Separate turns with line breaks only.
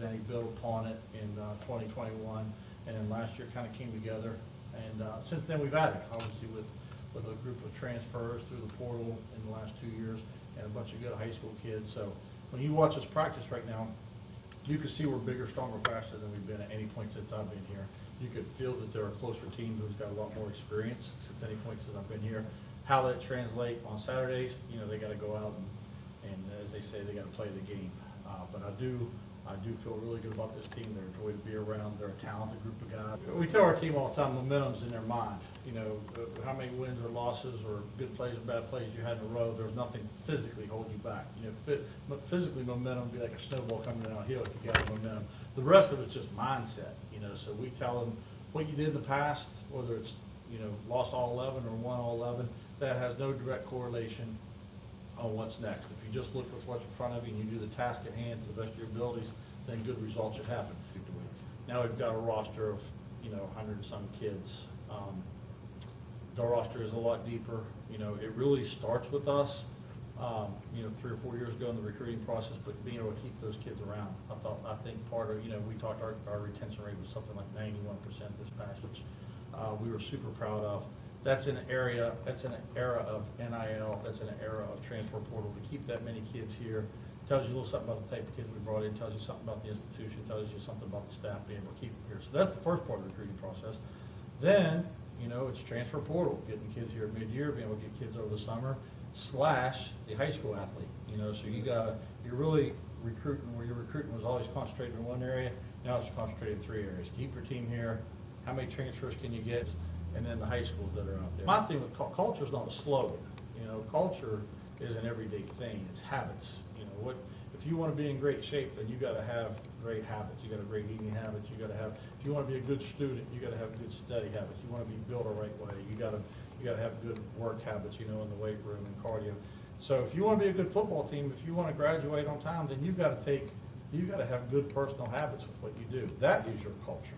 Then he built upon it in 2021, and then last year kind of came together. And since then, we've added, obviously, with a group of transfers through the portal in the last 2 years, and a bunch of good high school kids. So when you watch us practice right now, you can see we're bigger, stronger, faster than we've been at any point since I've been here. You could feel that they're a closer team who's got a lot more experience since any point since I've been here. How that translate on Saturdays, they got to go out and as they say, they got to play the game. But I do feel really good about this team. They're a joy to be around. They're a talented group of guys. We tell our team all the time, momentum's in their mind. How many wins or losses or good plays or bad plays you had in a row, there's nothing physically holding you back. Physically momentum would be like a snowball coming downhill if you got momentum. The rest of it's just mindset. So we tell them what you did in the past, whether it's lost all 11 or won all 11, that has no direct correlation on what's next. If you just look with what's in front of you and you do the task at hand to the best of your abilities, then good results should happen. Now we've got a roster of 100 and some kids. The roster is a lot deeper. It really starts with us. 3 or 4 years ago in the recruiting process, but being able to keep those kids around. I think part of, we talked our retention rate was something like 91% this past, which we were super proud of. That's an era of NIL, that's an era of transfer portal. To keep that many kids here tells you a little something about the type of kids we brought in, tells you something about the institution, tells you something about the staff being able to keep them here. So that's the first part of the recruiting process. Then, it's transfer portal, getting kids here at mid-year, being able to get kids over the summer, / the high school athlete. So you're really recruiting, where your recruiting was always concentrated in one area, now it's concentrated in 3 areas. Keep your team here, how many transfers can you get, and then the high schools that are out there. My thing with culture is not a slogan. Culture is an everyday thing. It's habits. If you want to be in great shape, then you got to have great habits. You got to have great eating habits. You got to have. If you want to be a good student, you got to have good study habits. You want to be built the right way. You got to have good work habits. In the weight room and cardio. So if you want to be a good football team, if you want to graduate on time, then you've got to have good personal habits with what you do. That is your culture.